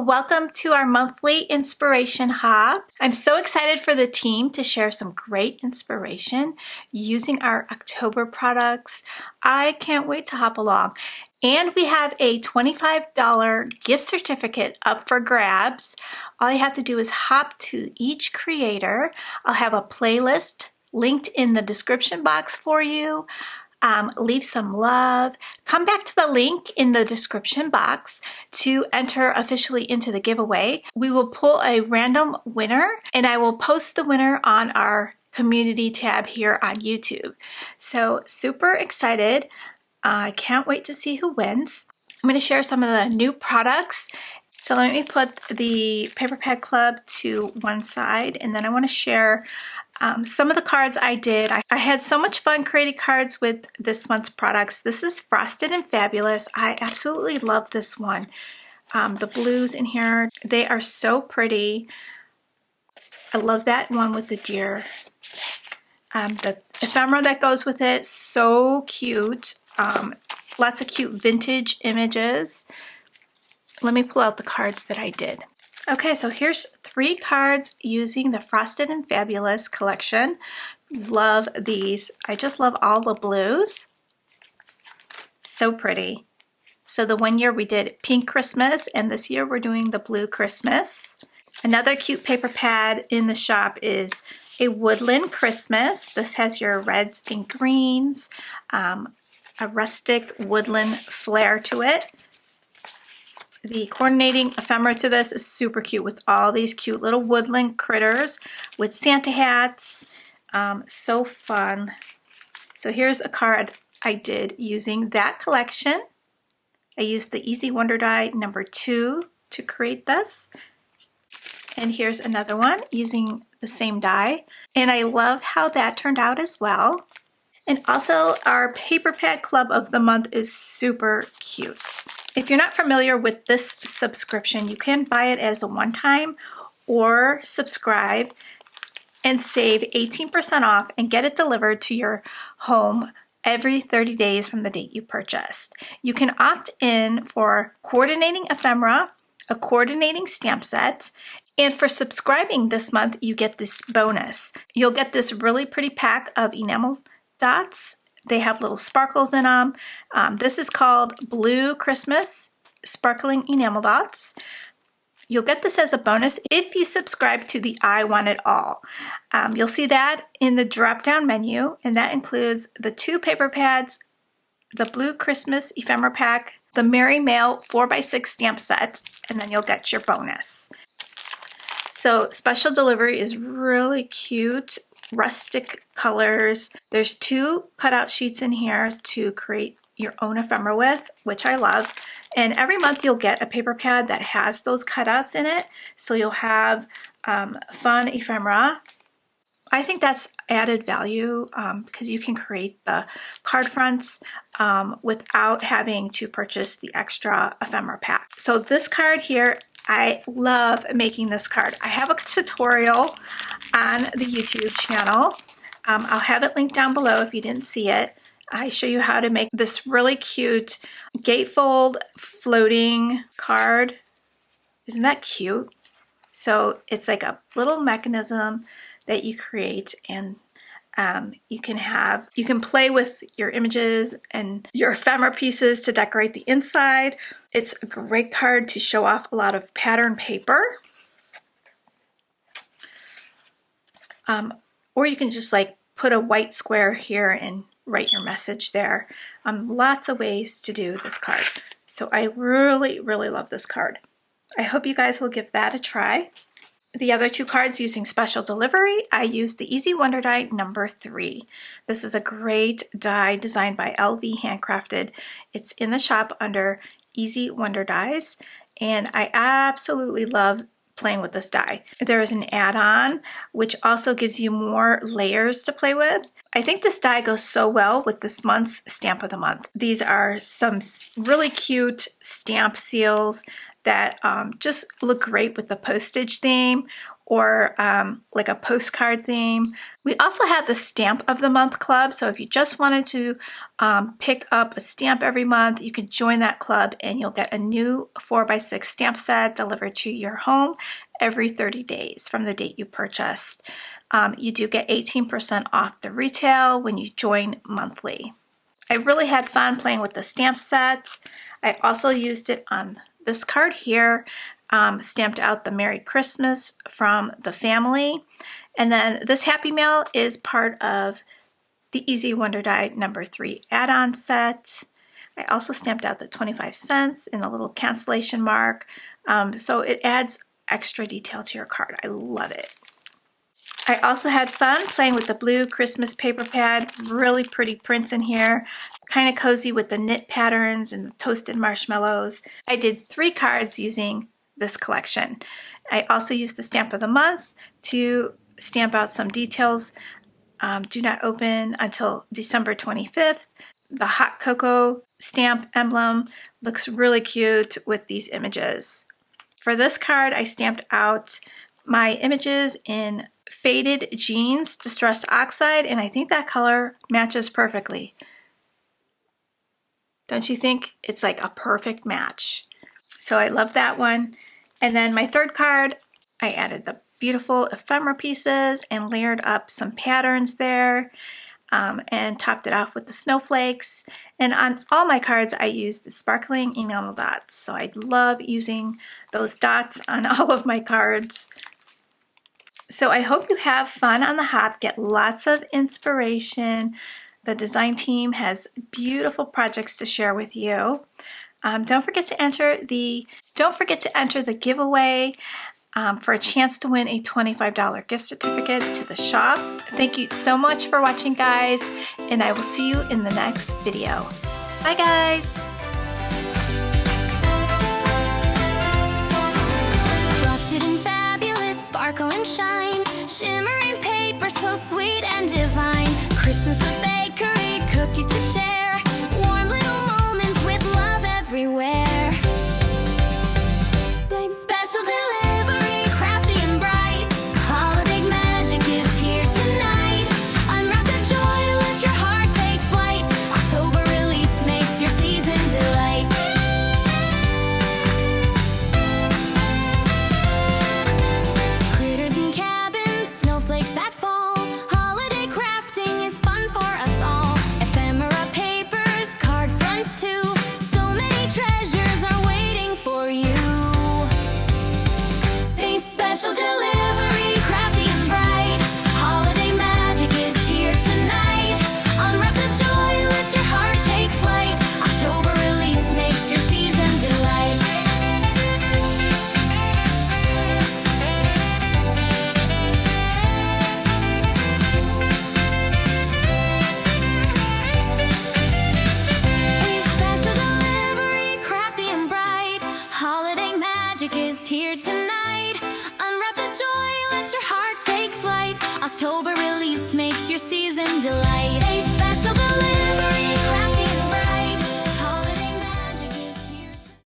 welcome to our monthly inspiration hop. I'm so excited for the team to share some great inspiration using our October products. I can't wait to hop along. And we have a $25 gift certificate up for grabs. All you have to do is hop to each creator. I'll have a playlist linked in the description box for you. Leave some love. Come back to the link in the description box to enter officially into the giveaway. We will pull a random winner and I will post the winner on our community tab here on YouTube. So super excited. I can't wait to see who wins. I'm going to share some of the new products. So let me put the Paper Pad Club to one side, and then I want to share some of the cards I did. I had so much fun creating cards with this month's products. This is Frosted and Fabulous. I absolutely love this one. The blues in here, they are so pretty. I love that one with the deer. The ephemera that goes with it, so cute. Lots of cute vintage images. Let me pull out the cards that I did. Okay, so here's 3 cards using the Frosted and Fabulous collection. Love these. I just love all the blues. So pretty. So the one year we did Pink Christmas, and this year we're doing the Blue Christmas. Another cute paper pad in the shop is a Woodland Christmas. This has your reds and greens, a rustic woodland flair to it. The coordinating ephemera to this is super cute with all these cute little woodland critters with Santa hats. So fun. So here's a card I did using that collection. I used the Easy Wonder Die number 2 to create this. And here's another one using the same die. And I love how that turned out as well. And also our Paper Pad Club of the month is super cute. If you're not familiar with this subscription, you can buy it as a one-time or subscribe and save 18% off and get it delivered to your home every 30 days from the date you purchased. You can opt in for coordinating ephemera, a coordinating stamp set, and for subscribing this month, you get this bonus. You'll get this really pretty pack of enamel dots. They have little sparkles in them. This is called Blue Christmas Sparkling Enamel Dots. You'll get this as a bonus if you subscribe to the I Want It All. You'll see that in the drop-down menu, and that includes the 2 paper pads, the Blue Christmas Ephemera Pack, the Merry Mail 4x6 stamp set, and then you'll get your bonus. So special delivery is really cute. Rustic colors. There's 2 cutout sheets in here to create your own ephemera with, which I love. And every month you'll get a paper pad that has those cutouts in it. So you'll have fun ephemera. I think that's added value because you can create the card fronts without having to purchase the extra ephemera pack. So this card here, I love making this card. I have a tutorial on the YouTube channel. I'll have it linked down below if you didn't see it. I show you how to make this really cute gatefold floating card. Isn't that cute? So it's like a little mechanism that you create, and you can play with your images and your ephemera pieces to decorate the inside. It's a great card to show off a lot of pattern paper. Or you can just like put a white square here and write your message there. Lots of ways to do this card. So I really, really love this card. I hope you guys will give that a try. The other 2 cards using special delivery, I used the Easy Wonder Die number 3. This is a great die designed by LV Handcrafted. It's in the shop under Easy Wonder Dies, and I absolutely love playing with this die. There is an add-on which also gives you more layers to play with. I think this die goes so well with this month's Stamp of the Month. These are some really cute stamp seals that just look great with the postage theme or like a postcard theme. We also have the Stamp of the Month Club, so if you just wanted to pick up a stamp every month, you could join that club and you'll get a new 4x6 stamp set delivered to your home every 30 days from the date you purchased. You do get 18% off the retail when you join monthly. I really had fun playing with the stamp set. I also used it on this card here, stamped out the Merry Christmas from the family. And then this Happy Mail is part of the Easy Wonder Die #3 add-on set. I also stamped out the 25 cents and a little cancellation mark. So it adds extra detail to your card. I love it. I also had fun playing with the blue Christmas paper pad. Really pretty prints in here. Kind of cozy with the knit patterns and the toasted marshmallows. I did 3 cards using this collection. I also used the Stamp of the Month to stamp out some details. Do not open until December 25th. The hot cocoa stamp emblem looks really cute with these images. For this card, I stamped out my images in Faded Jeans Distressed Oxide, and I think that color matches perfectly. Don't you think? It's like a perfect match. So I love that one. And then my third card, I added the beautiful ephemera pieces and layered up some patterns there, and topped it off with the snowflakes. And on all my cards, I used the sparkling enamel dots. So I love using those dots on all of my cards. So I hope you have fun on the hop, get lots of inspiration. The design team has beautiful projects to share with you. Don't forget to enter the giveaway for a chance to win a $25 gift certificate to the shop. Thank you so much for watching, guys, and I will see you in the next video. Bye, guys. Frosted and fabulous, sparkle and shine, shimmering paper so sweet and divine. Christmas the bakery, cookies to share, warm little moments with love everywhere. Special delivery, crafty and bright, holiday magic is here tonight. Unwrap the joy, let your heart take flight. October release makes your season delight. Critters and cabins, snowflakes that fall. Holiday crafting is fun for us all. Ephemera papers, card fronts too. So many treasures are waiting for you. Special delivery, crafty and bright, holiday magic is here tonight. Unwrap the joy, let your heart take flight. October release makes your season delight. Special delivery, crafty and bright, holiday magic is here tonight. Unwrap the joy, let your heart take flight. October release makes your season delight. A special delivery.